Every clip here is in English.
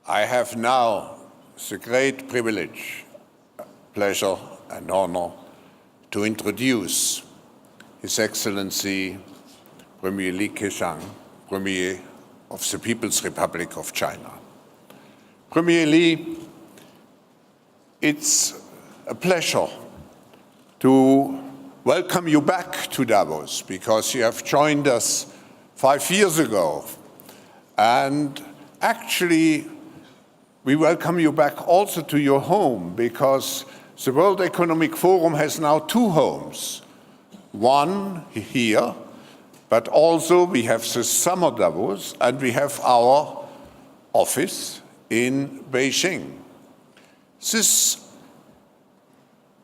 I have now the great privilege, pleasure, and honor to introduce His Excellency Premier Li Keqiang, Premier of the People's Republic of China. Premier Li, it's a pleasure to welcome you back to Davos because you have joined us 5 years ago. And actually, we welcome you back also to your home because the World Economic Forum has now 2 homes. One here, but also we have the summer Davos and we have our office in Beijing. This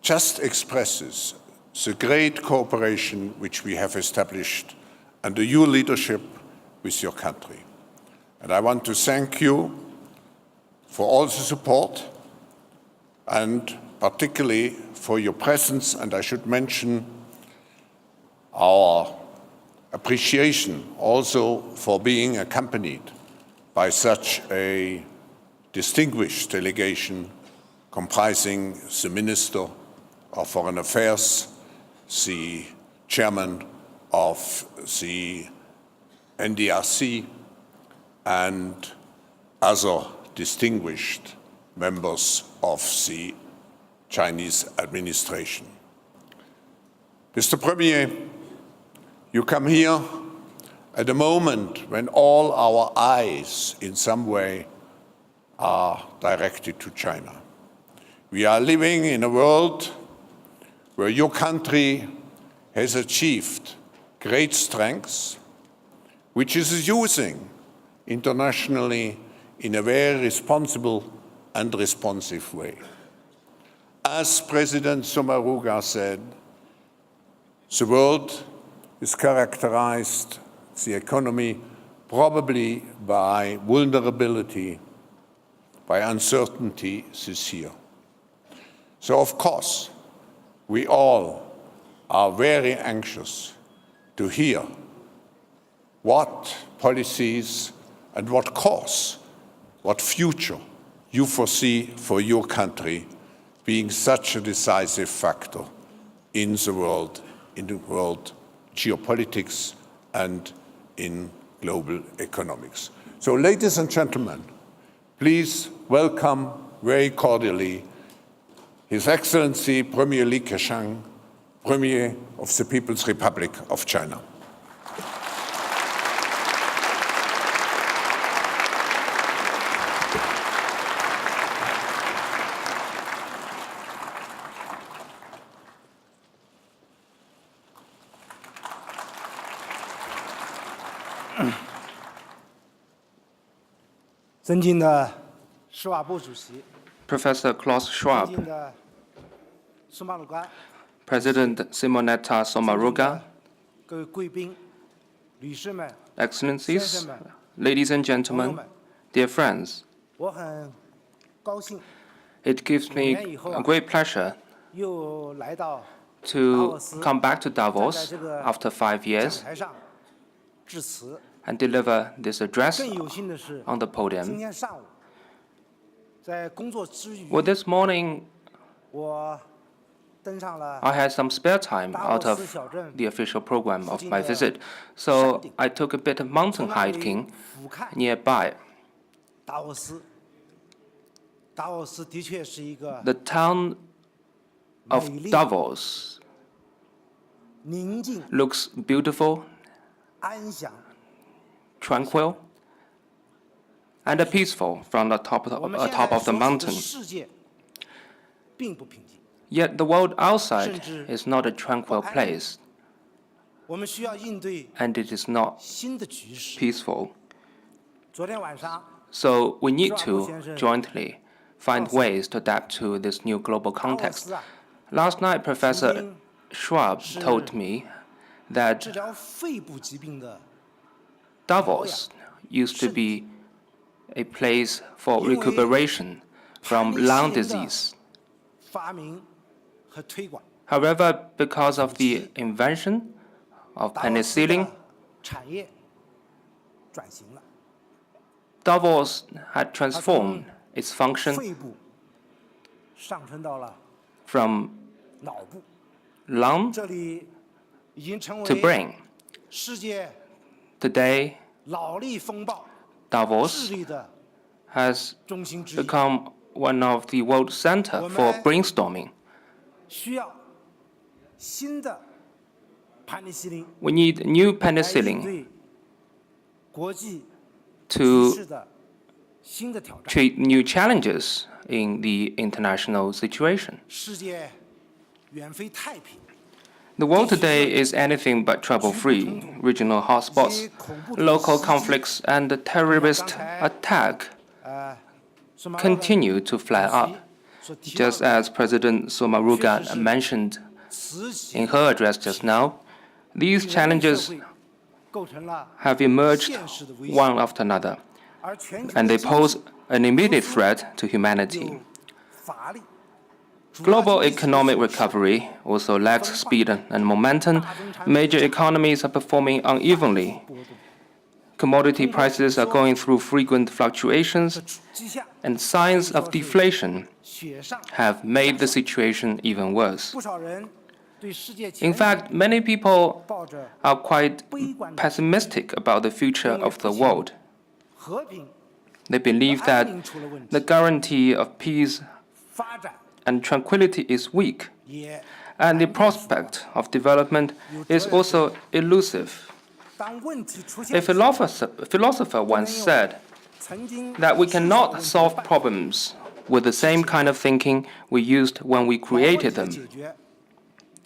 just expresses the great cooperation which we have established under your leadership with your country. And I want to thank you for all the support and particularly for your presence, and I should mention our appreciation also for being accompanied by such a distinguished delegation comprising the Minister of Foreign Affairs, the Chairman of the NDRC, and other distinguished members of the Chinese administration. Mr. Premier, you come here at a moment when all our eyes in some way are directed to China. We are living in a world where your country has achieved great strengths, which is using internationally in a very responsible and responsive way. As President Sommaruga said, the world is characterized, the economy, probably by vulnerability, by uncertainty this year. So of course, we all are very anxious to hear what policies and what course, what future you foresee for your country being such a decisive factor in the world geopolitics and in global economics. So ladies and gentlemen, please welcome very cordially His Excellency Premier Li Keqiang, Premier of the People's Republic of China. Professor Klaus Schwab, President Simonetta Sommaruga, Excellencies, ladies and gentlemen, dear friends, it gives me a great pleasure to come back to Davos after 5 years and deliver this address on the podium. Well, this morning, I had some spare time out of the official program of my visit, so I took a bit of mountain hiking nearby. The town of Davos looks beautiful, tranquil, and peaceful from the top of the mountain. Yet the world outside is not a tranquil place, and it is not peaceful. So we need to jointly find ways to adapt to this new global context. Last night, Professor Schwab told me that Davos used to be a place for recuperation from lung disease. However, because of the invention of penicillin, Davos had transformed its function 肺部上升到了 from 脑部， lung 这里已经成 to 为 brain. 世界 Today, 脑力风暴、智 Davos 力的 has 中心之一。 become one of the world center for brainstorming. 需要新的盘尼西林 We need new 来应 penicillin 对国际局 to 势的新的挑战。 treat new challenges in the international situation. 世界远非太平， The world today is anything but trouble-free. Regional hotspots, local conflicts, and the terrorist attack 索马 continue to flare up, 所提到 just 的 as President Somaruga mentioned 此起 in her address just now. These 人类社 challenges 会构成了 have emerged 现实的威胁， one after another, 而全球 and 的 they 经 pose 济 an immediate threat to humanity. 有乏力。 Global economic recovery also lacks speed and momentum. Major economies are performing unevenly. Commodity prices are going through frequent fluctuations, 之下， and signs of deflation 雪上 have made the situation even worse. 不少人对世界 In 前景 fact, many people 抱着 are quite 悲观的 pessimistic about the future of the world. 和平、 They believe 安 that 宁出了问 the 题， guarantee of peace 发展 and tranquility is weak, 也 and the prospect of development is also elusive. 当问题出 A 现， philosopher once said 曾经 that we 思考 cannot 问题的 solve 办法 problems with the same kind of thinking we used when we 把问题 created 的 them. 解决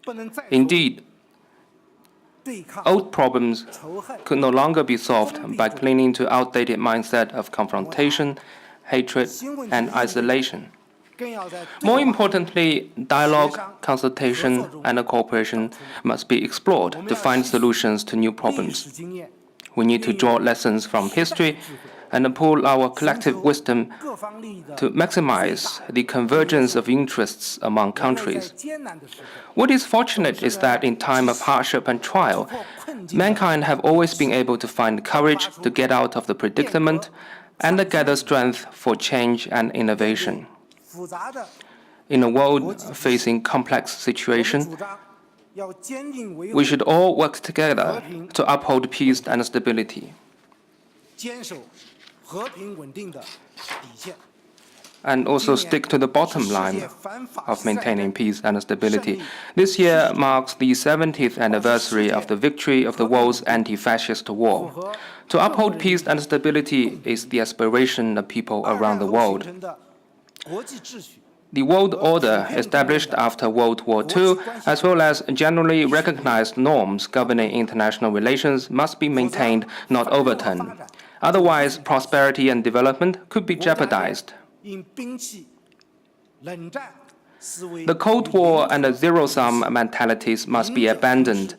不能再说 Indeed, 对抗 old problems 仇恨 could no longer be solved by clinging to outdated mindset of confrontation, hatred, and isolation. 更要在 More 对话 importantly, dialogue, consultation, and cooperation must be explored to find solutions to new 历 problems. 史经验， We need to draw lessons from history and pool our collective wisdom 各方利益的 to maximize the convergence of interests among 人类在 countries. 艰难的时刻， What is fortunate is that in time of hardship and trial, 突破困境的 mankind have always been able to find courage to get out of the predicament and gather strength for change and innovation. 复杂的， In a world facing complex 我们 situation, 主张要坚定维 we 护 should all work together to uphold peace and stability, 坚守和平稳定的底线。 and also stick to the bottom line of maintaining peace and stability. This year marks the 70th anniversary of the victory of the world's anti-fascist war. To uphold peace and stability is the aspiration of people 二 around 战 the 后形 world. 成的国际秩序 The world order established after World War II, as well as generally recognized norms governing international relations, must be maintained, not overturned. Otherwise, prosperity and development could be jeopardized. 应摒弃冷战思维 The Cold War and the zero-sum mentalities must be abandoned.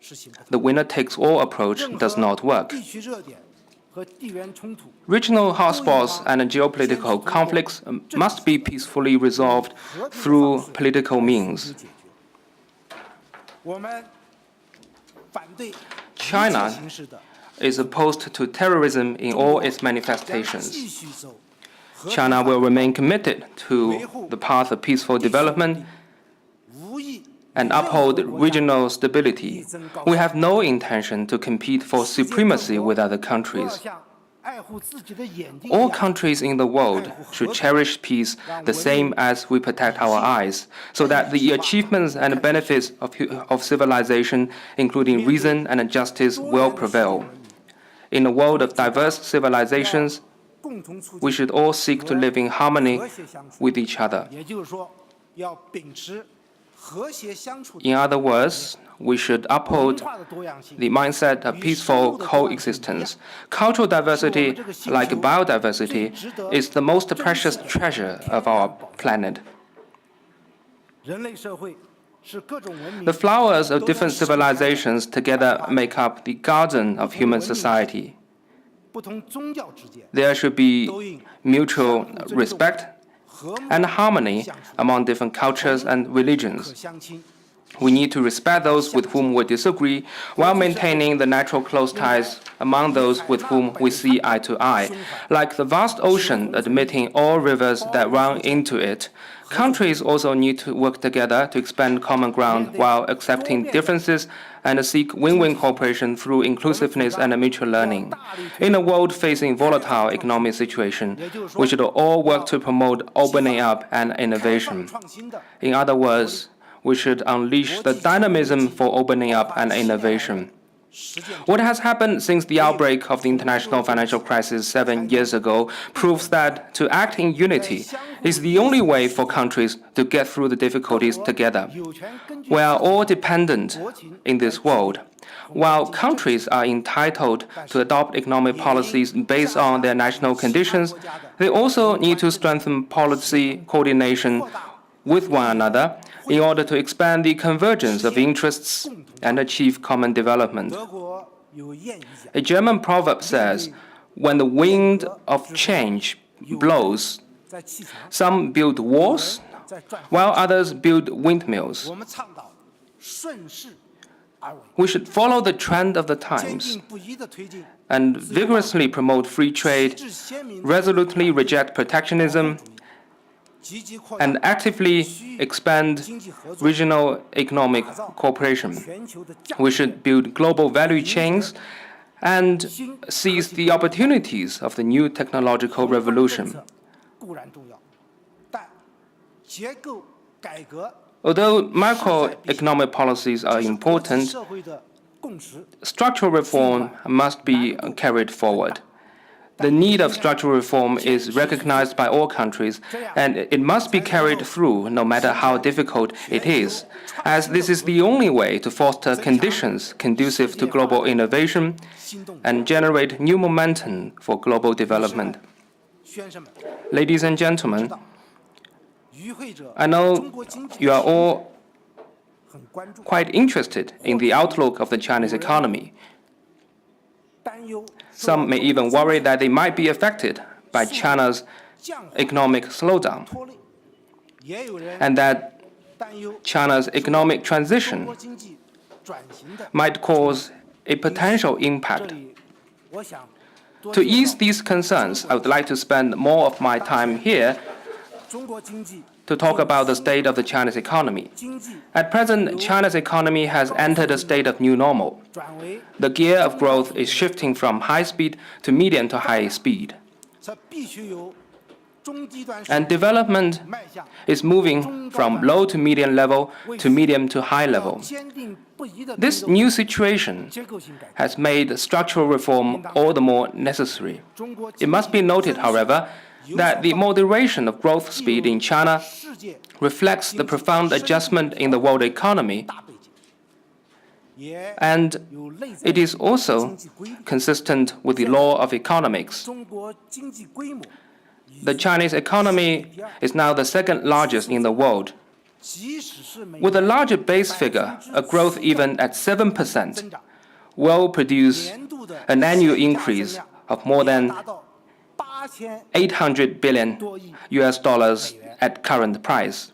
是行不通 The winner-takes-all approach 任 does 何 not work. 地区热点和地缘冲突 Regional hotspots and geopolitical conflicts must be peacefully resolved through political means. 解决。我们反对 China 一切形式的 is opposed to terrorism in all its 将 manifestations. 继续走和 China will remain committed to the path of peaceful development 无意 and uphold regional stability. We have no intention to compete for supremacy with other 都要 countries. 像爱护自己的眼睛一 All 样 countries in the world should cherish peace the same as we protect our eyes, so that the achievements and benefits of civilization, including reason and justice, will prevail. In a world of diverse civilizations, 共同促 we 进 should all seek to live in harmony 和谐相处。 with each other. 也就是说，要秉持和谐相处的 In other words, we should 文 uphold 化的多样性， the mindset of peaceful coexistence. Cultural diversity, like biodiversity, is the most precious treasure of our planet. 人类社会是各种文明 The flowers of different civilizations together make up the garden of human society. 不同宗教之间 There should be mutual respect 和睦 and harmony among different cultures and 可 religions. 相亲， We need to respect those with whom we disagree, while maintaining the natural close ties among those with whom we see eye to eye. Like the vast ocean admitting all rivers that run into it, countries also need to work together to expand common ground while accepting differences and seek win-win cooperation through inclusiveness and mutual learning. In a world facing volatile economic situation, we should all work to promote opening up and innovation. In other words, we should unleash the dynamism for opening up and innovation. What has happened since the outbreak of the international financial crisis 7 years ago proves that to act in unity is the only way for countries to get through the difficulties together. We are all dependent in this world. While countries are entitled to adopt economic policies based on their national conditions, they also need to strengthen policy coordination with one another in order to expand the convergence of interests and achieve common development. A German proverb says, "When the wind of change blows, some build walls, while others build windmills." We should follow the trend of the times and vigorously promote free trade, resolutely reject protectionism, and actively expand regional economic cooperation. We should build global value chains and seize the opportunities of the new technological revolution. Although macroeconomic policies are important, structural reform must be carried forward. The need of structural reform is recognized by all countries, and it must be carried through no matter how difficult it is, as this is the only way to foster conditions conducive to global innovation and generate new momentum for global development. Ladies and gentlemen, I know you are all quite interested in the outlook of the Chinese economy. Some may even worry that they might be affected by China's economic slowdown, and that China's economic transition might cause a potential impact. To ease these concerns, I would like to spend more of my time here to talk about the state of the Chinese economy. At present, China's economy has entered a state of new normal. The gear of growth is shifting from high speed to medium to high speed. And development is moving from low to medium level to medium to high level. This new situation has made structural reform all the more necessary. It must be noted, however, that the moderation of growth speed in China reflects the profound adjustment in the world economy, and it is also consistent with the law of economics. The Chinese economy is now the second largest in the world. With a larger base figure, a growth even at 7% will produce an annual increase of more than $800 billion at current price,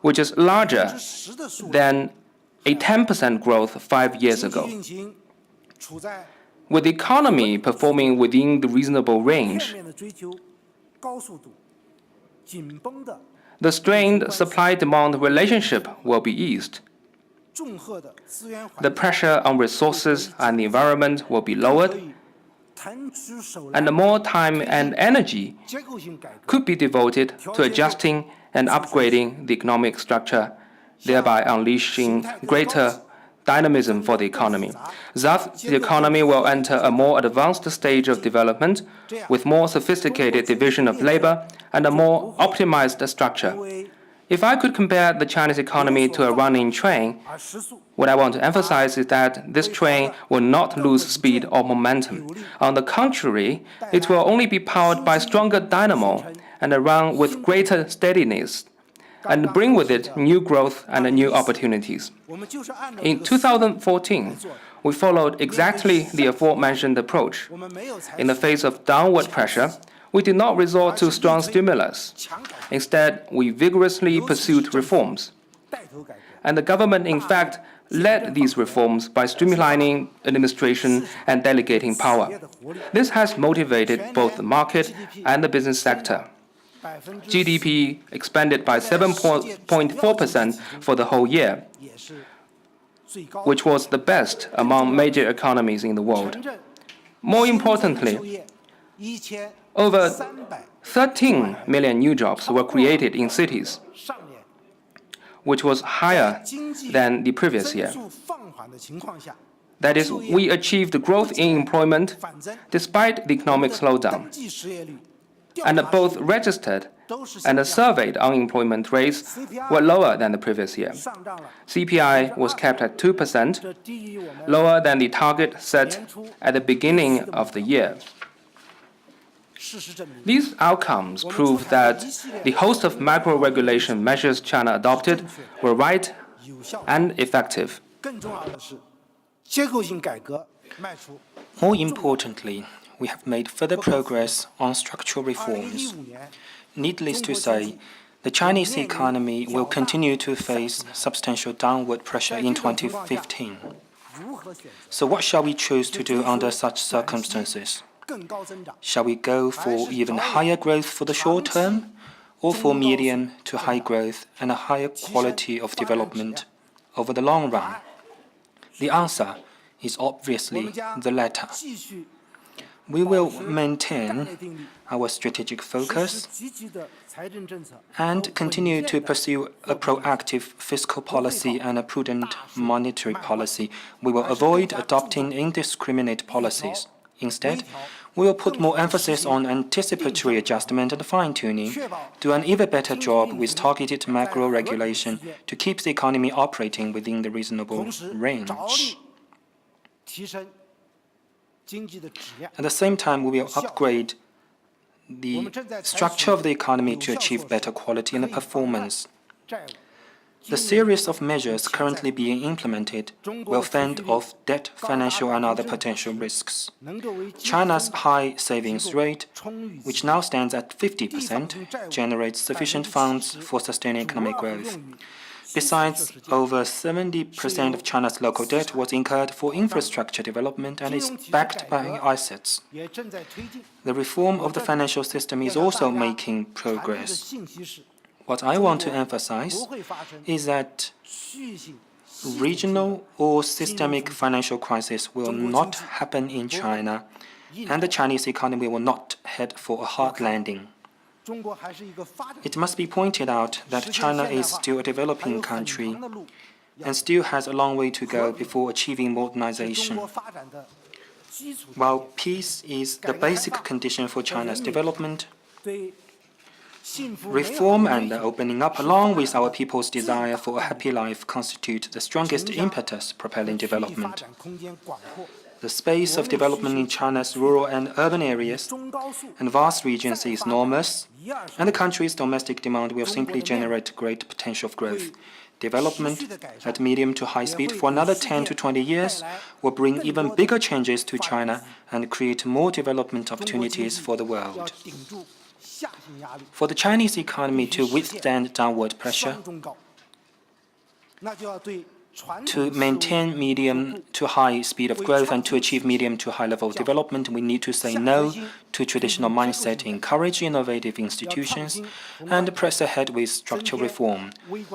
which is larger than a 10% growth 5 years ago. With the economy performing within the reasonable range, the strained supply-demand relationship will be eased. The pressure on resources and the environment will be lowered, and more time and energy could be devoted to adjusting and upgrading the economic structure, thereby unleashing greater dynamism for the economy. Thus, the economy will enter a more advanced stage of development with more sophisticated division of labor and a more optimized structure. If I could compare the Chinese economy to a running train, what I want to emphasize is that this train will not lose speed or momentum. On the contrary, it will only be powered by stronger dynamo and run with greater steadiness, and bring with it new growth and new opportunities. In 2014, we followed exactly the aforementioned approach. In the face of downward pressure, we did not resort to strong stimulus. Instead, we vigorously pursued reforms. And the government, in fact, led these reforms by streamlining administration and delegating power. This has motivated both the market and the business sector. GDP expanded by 7.4% for the whole year, which was the best among major economies in the world. More importantly, over 13 million new jobs were created in cities, which was higher than the previous year. That is, we achieved growth in employment despite the economic slowdown. And both registered and surveyed unemployment rates were lower than the previous year. CPI was kept at 2%, lower than the target set at the beginning of the year. These outcomes prove that the host of macro-regulation measures China adopted were right and effective. More importantly, we have made further progress on structural reforms. Needless to say, the Chinese economy will continue to face substantial downward pressure in 2015. So what shall we choose to do under such circumstances? Shall we go for even higher growth for the short term, or for medium to high growth and a higher quality of development over the long run? The answer is obviously the latter. We will maintain our strategic focus and continue to pursue a proactive fiscal policy and a prudent monetary policy. We will avoid adopting indiscriminate policies. Instead, we will put more emphasis on anticipatory adjustment and fine-tuning, do an even better job with targeted macro regulation to keep the economy operating within the reasonable range. At the same time, we will upgrade the structure of the economy to achieve better quality and performance. The series of measures currently being implemented will fend off debt, financial, and other potential risks. China's high savings rate, which now stands at 50%, generates sufficient funds for sustaining economic growth. Besides, over 70% of China's local debt was incurred for infrastructure development and is backed by assets. The reform of the financial system is also making progress. What I want to emphasize is that regional or systemic financial crisis will not happen in China, and the Chinese economy will not head for a hard landing. It must be pointed out that China is still a developing country and still has a long way to go before achieving modernization. While peace is the basic condition for China's development, reform and opening up, along with our people's desire for a happy life, constitute the strongest impetus propelling development. The space of development in China's rural and urban areas and vast regions is enormous, and the country's domestic demand will simply generate great potential of growth. Development at medium to high speed for another 10 to 20 years will bring even bigger changes to China and create more development opportunities for the world. For the Chinese economy to withstand downward pressure, to maintain medium to high speed of growth and to achieve medium to high level of development, we need to say no to traditional mindset, encourage innovative institutions, and press ahead with structural reform.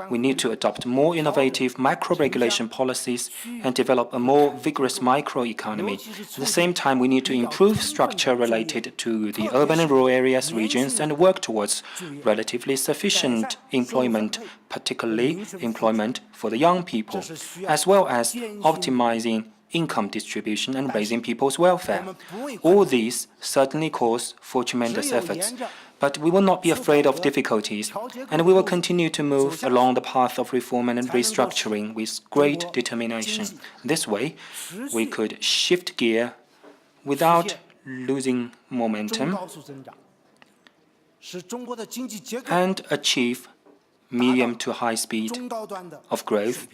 We need to adopt more innovative micro-regulation policies and develop a more vigorous microeconomy. At the same time, we need to improve structure related to the urban and rural areas, regions, and work towards relatively sufficient employment, particularly employment for the young people, as well as optimizing income distribution and raising people's welfare. All these certainly calls for tremendous efforts, but we will not be afraid of difficulties, and we will continue to move along the path of reform and restructuring with great determination. This way, we could shift gear without losing momentum and achieve medium to high speed of growth,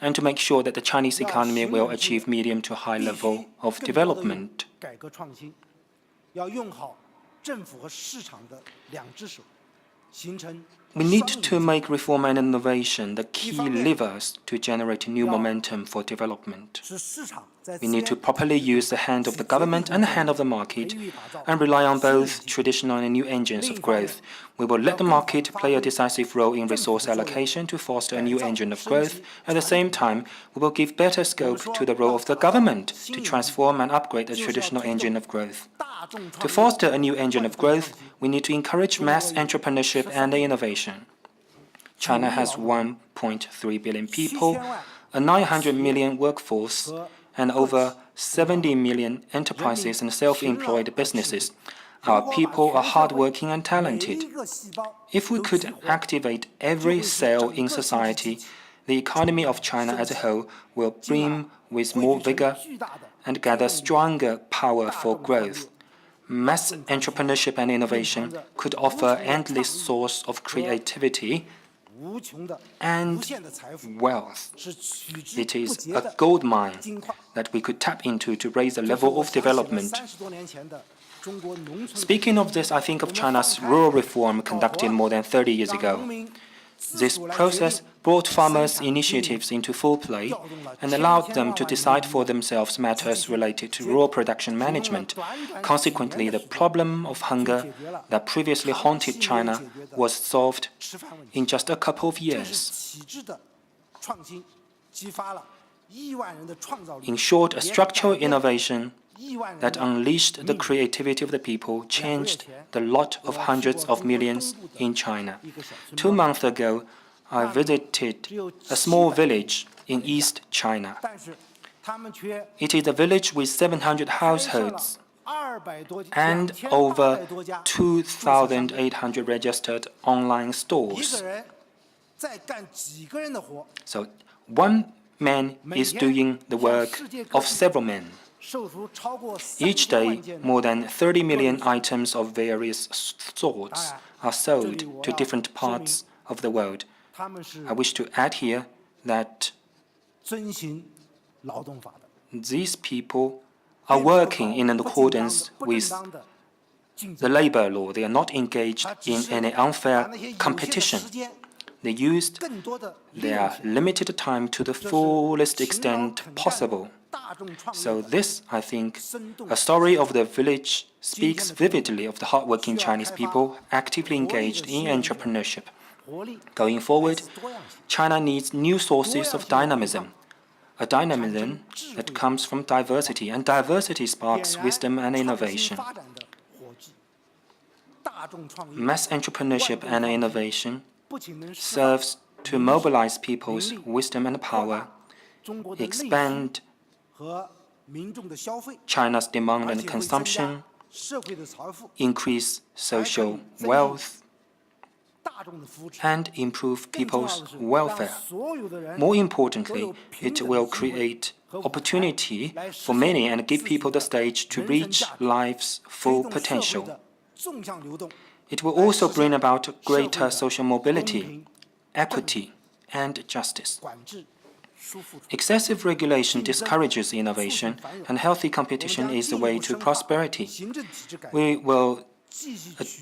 and to make sure that the Chinese economy will achieve medium to high level of development. We need to make reform and innovation the key levers to generate new momentum for development. We need to properly use the hand of the government and the hand of the market and rely on both traditional and new engines of growth. We will let the market play a decisive role in resource allocation to foster a new engine of growth. At the same time, we will give better scope to the role of the government to transform and upgrade the traditional engine of growth. To foster a new engine of growth, we need to encourage mass entrepreneurship and innovation. China has 1.3 billion people, a 900 million workforce, and over 70 million enterprises and self-employed businesses. Our people are hardworking and talented. If we could activate every cell in society, the economy of China as a whole will brim with more vigor and gather stronger power for growth. Mass entrepreneurship and innovation could offer endless source of creativity and wealth. It is a gold mine that we could tap into to raise the level of development. Speaking of this, I think of China's rural reform conducted more than 30 years ago. This process brought farmers' initiatives into full play and allowed them to decide for themselves matters related to rural production management. Consequently, the problem of hunger that previously haunted China was solved in just a couple of years. In short, a structural innovation that unleashed the creativity of the people changed the lot of hundreds of millions in China. 2 months ago, I visited a small village in East China. It is a village with 700 households and over 2,800 registered online stores. So one man is doing the work of several men. Each day, more than 30 million items of various sorts are sold to different parts of the world. I wish to add here that these people are working in accordance with the labor law. They are not engaged in any unfair competition. They used their limited time to the fullest extent possible. So this, I think, a story of the village speaks vividly of the hardworking Chinese people actively engaged in entrepreneurship. Going forward, China needs new sources of dynamism, a dynamism that comes from diversity, and diversity sparks wisdom and innovation. Mass entrepreneurship and innovation serves to mobilize people's wisdom and power, expand China's demand and consumption, increase social wealth, and improve people's welfare. More importantly, it will create opportunity for many and give people the stage to reach life's full potential. It will also bring about greater social mobility, equity, and justice. Excessive regulation discourages innovation, and healthy competition is the way to prosperity. We will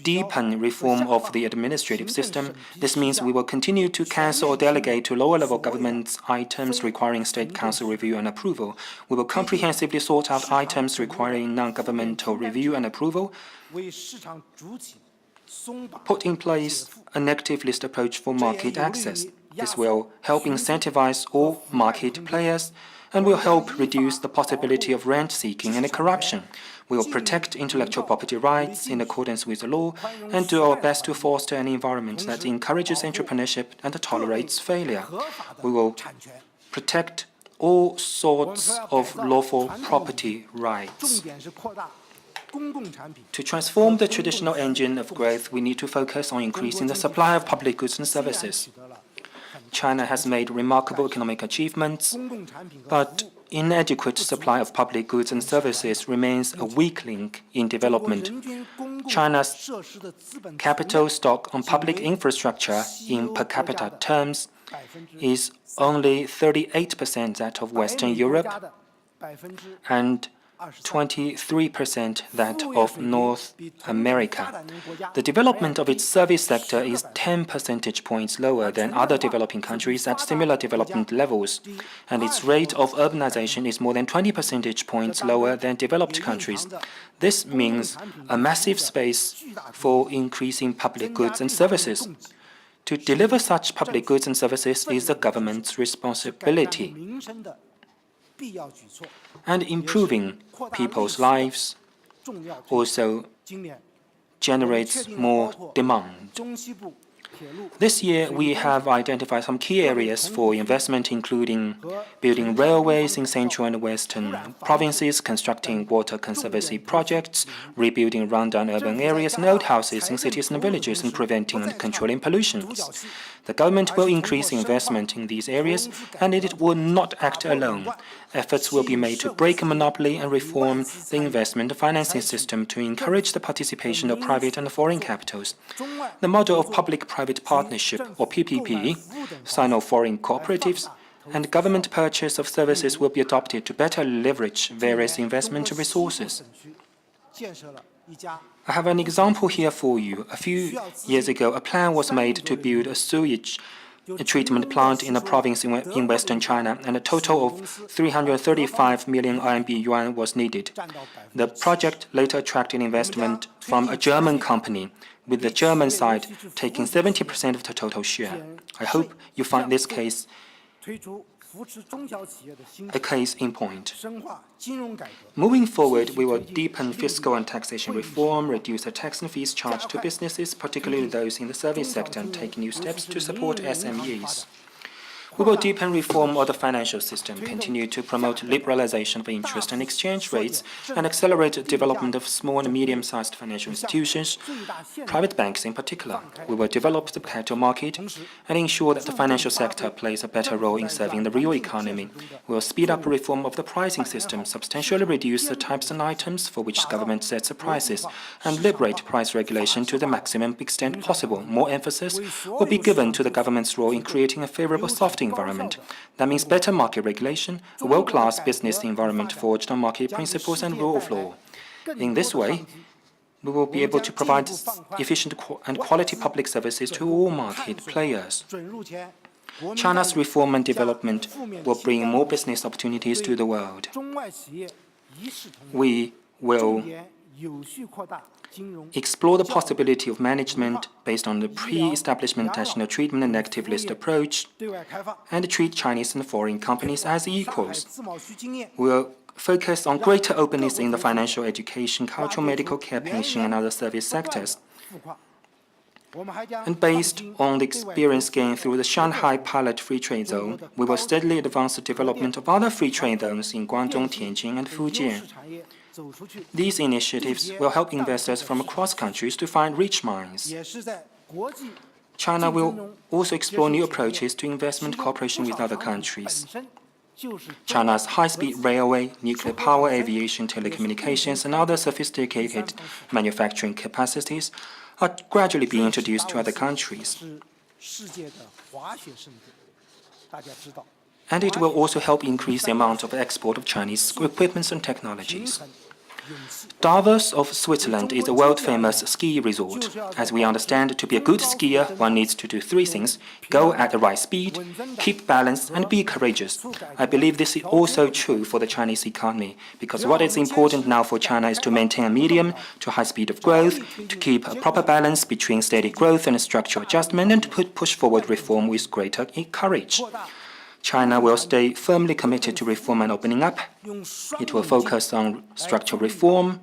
deepen reform of the administrative system. This means we will continue to cancel or delegate to lower-level governments items requiring State Council review and approval. We will comprehensively sort out items requiring non-governmental review and approval. Put in place a negative list approach for market access. This will help incentivize all market players and will help reduce the possibility of rent-seeking and corruption. We will protect intellectual property rights in accordance with the law and do our best to foster an environment that encourages entrepreneurship and tolerates failure. We will protect all sorts of lawful property rights. To transform the traditional engine of growth, we need to focus on increasing the supply of public goods and services. China has made remarkable economic achievements, but inadequate supply of public goods and services remains a weak link in development. China's capital stock on public infrastructure in per capita terms is only 38% that of Western Europe and 23% that of North America. The development of its service sector is 10 percentage points lower than other developing countries at similar development levels, and its rate of urbanization is more than 20 percentage points lower than developed countries. This means a massive space for increasing public goods and services. To deliver such public goods and services is the government's responsibility. And improving people's lives also generates more demand. This year, we have identified some key areas for investment, including building railways in central and western provinces, constructing water conservancy projects, rebuilding rundown urban areas and old houses in cities and villages, and preventing and controlling pollutions. The government will increase investment in these areas, and it will not act alone. Efforts will be made to break a monopoly and reform the investment financing system to encourage the participation of private and foreign capitals. The model of public-private partnership, or PPP, Sino-foreign cooperatives, and government purchase of services will be adopted to better leverage various investment resources. I have an example here for you. A few years ago, a plan was made to build a sewage treatment plant in a province in western China, and a total of 335 million RMB yuan was needed. The project later attracted investment from a German company, with the German side taking 70% of the total share. I hope you find this case a case in point. Moving forward, we will deepen fiscal and taxation reform, reduce the tax and fees charged to businesses, particularly those in the service sector, and take new steps to support SMEs. We will deepen reform of the financial system, continue to promote liberalization of interest and exchange rates, and accelerate the development of small and medium-sized financial institutions, private banks in particular. We will develop the capital market and ensure that the financial sector plays a better role in serving the real economy. We will speed up reform of the pricing system, substantially reduce the types and items for which government sets the prices, and liberate price regulation to the maximum extent possible. More emphasis will be given to the government's role in creating a favorable soft environment. That means better market regulation, a world-class business environment forged on market principles and rule of law. In this way, we will be able to provide efficient and quality public services to all market players. China's reform and development will bring more business opportunities to the world. We will explore the possibility of management based on the pre-establishment national treatment and negative list approach, and treat Chinese and foreign companies as equals. We will focus on greater openness in the financial, education, cultural, medical care, pension, and other service sectors. And based on the experience gained through the Shanghai Pilot Free Trade Zone, we will steadily advance the development of other free trade zones in Guangdong, Tianjin, and Fujian. These initiatives will help investors from across countries to find rich mines. China will also explore new approaches to investment cooperation with other countries. China's high-speed railway, nuclear power, aviation, telecommunications, and other sophisticated manufacturing capacities are gradually being introduced to other countries. And it will also help increase the amount of export of Chinese equipment and technologies. Davos of Switzerland is a world-famous ski resort. As we understand, to be a good skier, one needs to do three things: go at the right speed, keep balance, and be courageous. I believe this is also true for the Chinese economy, because what is important now for China is to maintain a medium to high speed of growth, to keep a proper balance between steady growth and structural adjustment, and to push forward reform with greater courage. China will stay firmly committed to reform and opening up. It will focus on structural reform,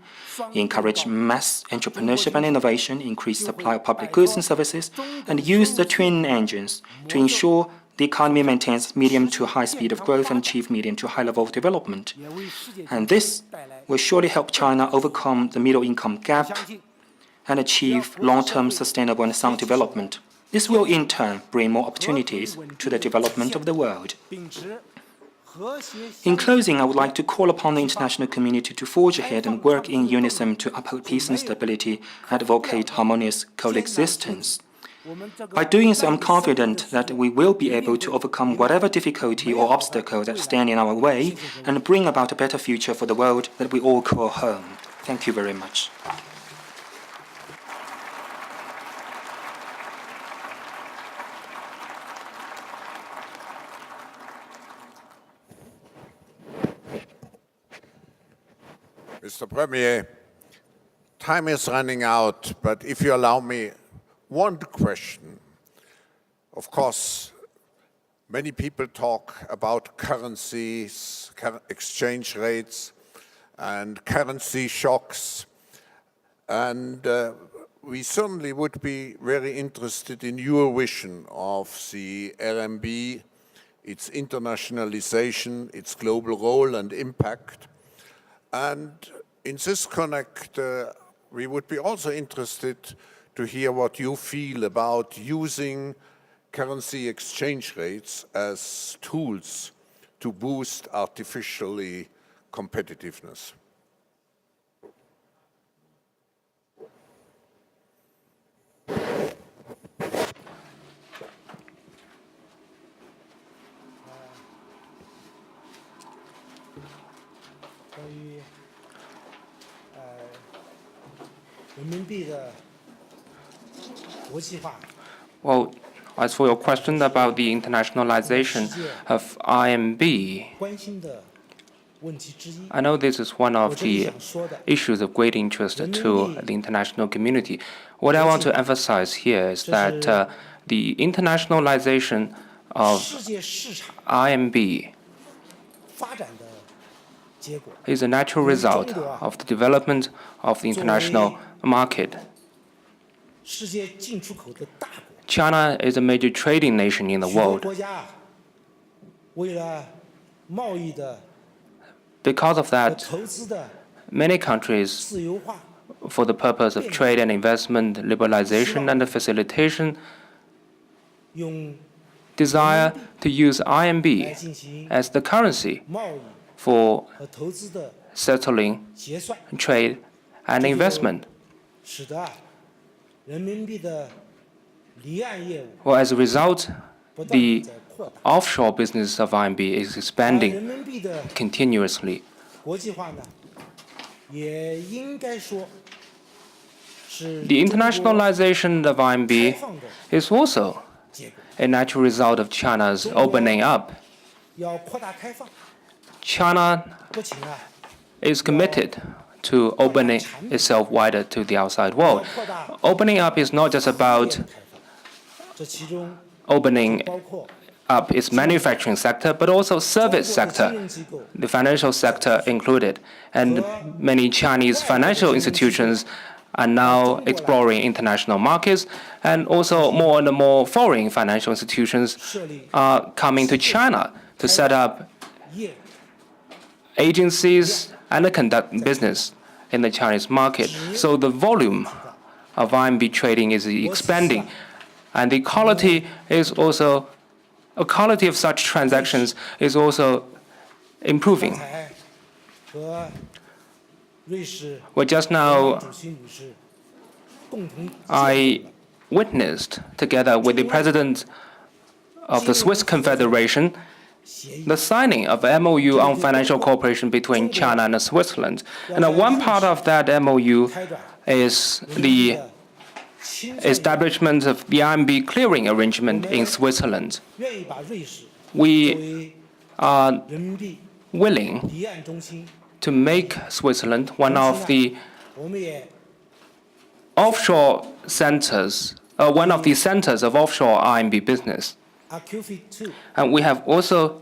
encourage mass entrepreneurship and innovation, increase supply of public goods and services, and use the twin engines to ensure the economy maintains medium to high speed of growth and achieve medium to high level of development. And this will surely help China overcome the middle income gap and achieve long-term sustainable and sound development. This will in turn bring more opportunities to the development of the world. In closing, I would like to call upon the international community to forge ahead and work in unison to uphold peace and stability and advocate harmonious coexistence. By doing so, I'm confident that we will be able to overcome whatever difficulty or obstacle that stand in our way and bring about a better future for the world that we all call home. Thank you very much. Mr. Premier, time is running out, but if you allow me one question. Of course, many people talk about currencies, exchange rates, and currency shocks. And we certainly would be very interested in your vision of the RMB, its internationalization, its global role and impact. And in this connect, we would be also interested to hear what you feel about using currency exchange rates as tools to boost artificially competitiveness. Well, as for your question about the internationalization of RMB, I know this is one of the issues of great interest to the international community. What I want to emphasize here is that the internationalization of RMB is a natural result of the development of the international market. China is a major trading nation in the world. Because of that, many countries, for the purpose of trade and investment, liberalization and facilitation, desire to use RMB as the currency for settling trade and investment. Well, as a result, the offshore business of RMB is expanding continuously. The internationalization of RMB is also a natural result of China's opening up. China is committed to opening itself wider to the outside world. Opening up is not just about opening up its manufacturing sector, but also service sector, the financial sector included. And many Chinese financial institutions are now exploring international markets, and also more and more foreign financial institutions are coming to China to set up agencies and conduct business in the Chinese market. So the volume of RMB trading is expanding, and the quality of such transactions is also improving. Well, just now, I witnessed, together with the president of the Swiss Confederation, the signing of an MOU on financial cooperation between China and Switzerland. And one part of that MOU is the establishment of the RMB clearing arrangement in Switzerland. We are willing to make Switzerland one of the offshore centers, one of the centers of offshore RMB business. And we have also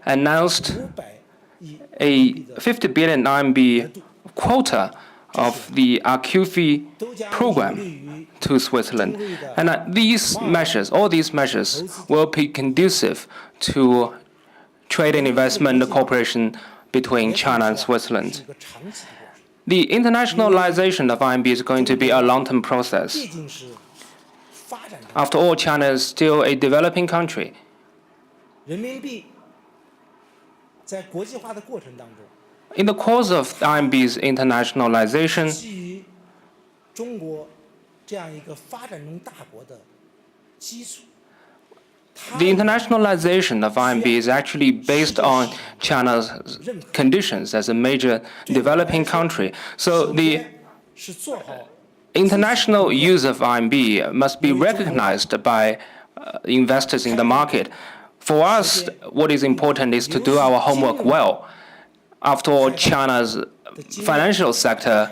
announced a 50 billion RMB quota of the RQFI program to Switzerland. And all these measures will be conducive to trade and investment cooperation between China and Switzerland. The internationalization of RMB is going to be a long-term process. After all, China is still a developing country. In the course of RMB's internationalization, The internationalization of RMB is actually based on China's conditions as a major developing country. So the international use of RMB must be recognized by investors in the market. For us, what is important is to do our homework well. After all, China's financial sector,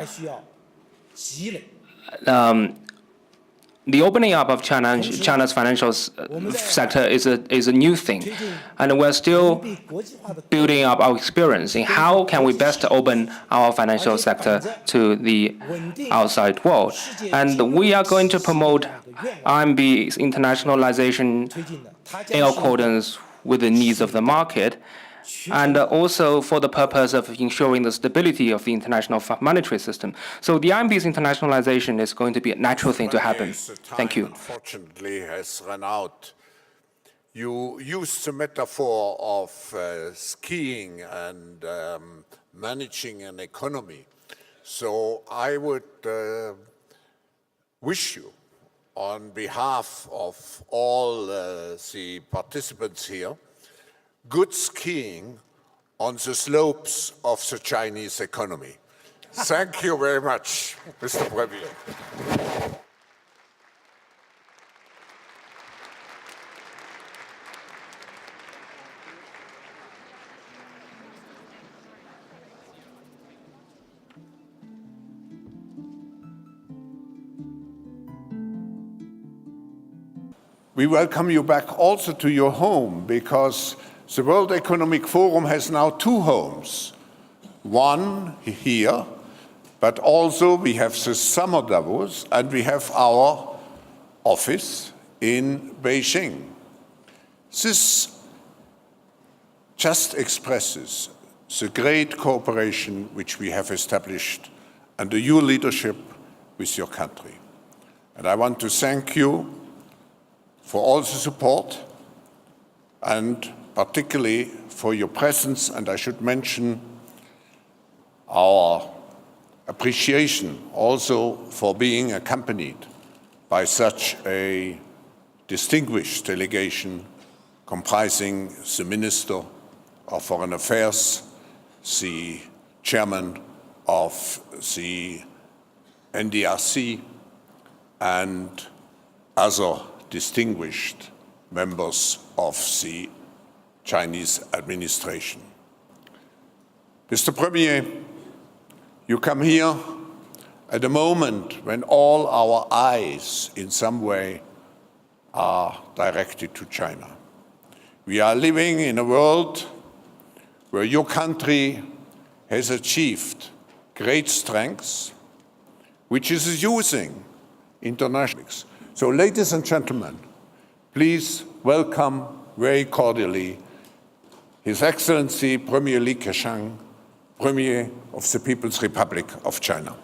the opening up of China's financial sector is a new thing, and we're still building up our experience in how can we best open our financial sector to the outside world. And we are going to promote RMB's internationalization in accordance with the needs of the market, and also for the purpose of ensuring the stability of the international monetary system. So the RMB's internationalization is going to be a natural thing to happen. Thank you. Unfortunately, has run out. You used the metaphor of skiing and managing an economy. So I would wish you, on behalf of all the participants here, good skiing on the slopes of the Chinese economy. Thank you very much, Mr. Premier. We welcome you back also to your home, because the World Economic Forum has now two homes. One here, but also we have the summer Davos, and we have our office in Beijing. This just expresses the great cooperation which we have established under your leadership with your country. And I want to thank you for all the support, and particularly for your presence, and I should mention our appreciation also for being accompanied by such a distinguished delegation comprising the Minister of Foreign Affairs, the Chairman of the NDRC, and other distinguished members of the Chinese administration. Mr. Premier, you come here at a moment when all our eyes in some way are directed to China. We are living in a world where your country has achieved great strengths, which is using international. So, ladies and gentlemen, please welcome very cordially His Excellency Premier Li Keqiang, Premier of the People's Republic of China.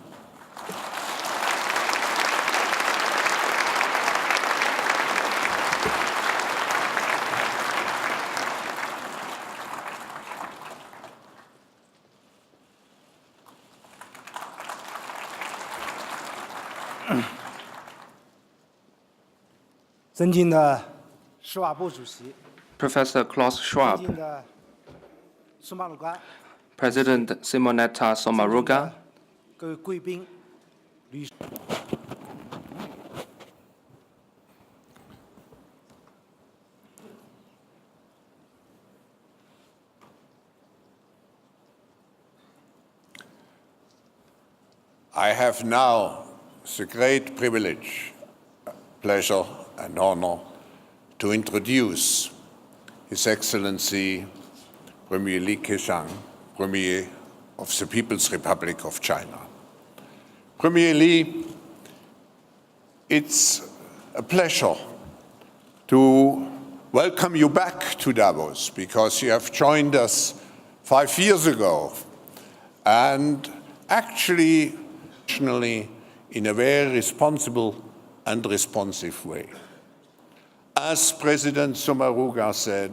Professor Klaus Schwab, President Simonetta Sommaruga, I have now the great privilege, pleasure, and honor to introduce His Excellency Premier Li Keqiang, Premier of the People's Republic of China. Premier Li, it's a pleasure to welcome you back to Davos, because you have joined us 5 years ago, and actually in a very responsible and responsive way. As President Sommaruga said,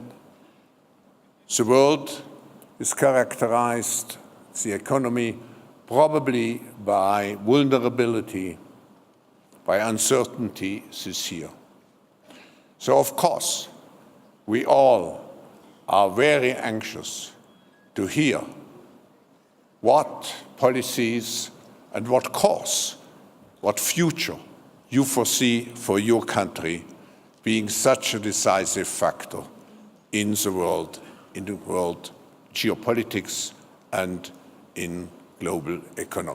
the world is characterized, the economy, probably by vulnerability, by uncertainty this year. So, of course, we all are very anxious to hear what policies and what course, what future you foresee for your country being such a decisive factor in the world geopolitics and in global economics.